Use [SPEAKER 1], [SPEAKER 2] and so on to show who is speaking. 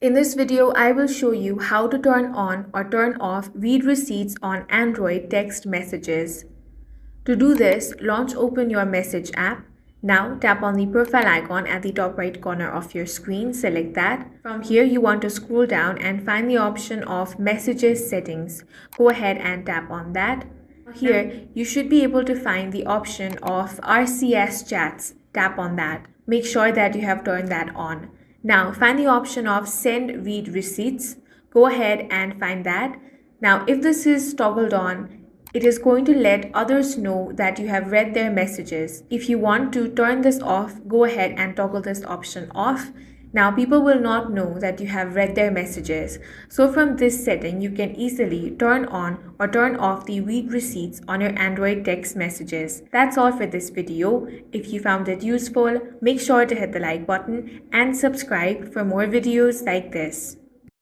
[SPEAKER 1] In this video, I will show you how to turn on or turn off read receipts on Android text messages. To do this, open your Message app. Now tap on the profile icon at the top right corner of your screen, select that. From here, you want to scroll down and find the option of Messages Settings. Go ahead and tap on that. Here, you should be able to find the option of RCS chats. Tap on that. Make sure that you have turned that on. Now, find the option of Send Read Receipts. Go ahead and find that. Now, if this is toggled on, it is going to let others know that you have read their messages. If you want to turn this off, go ahead and toggle this option off. Now people will not know that you have read their messages. So from this setting, you can easily turn on or turn off the read receipts on your Android text messages. That's all for this video. If you found it useful, make sure to hit the like button and subscribe for more videos like this.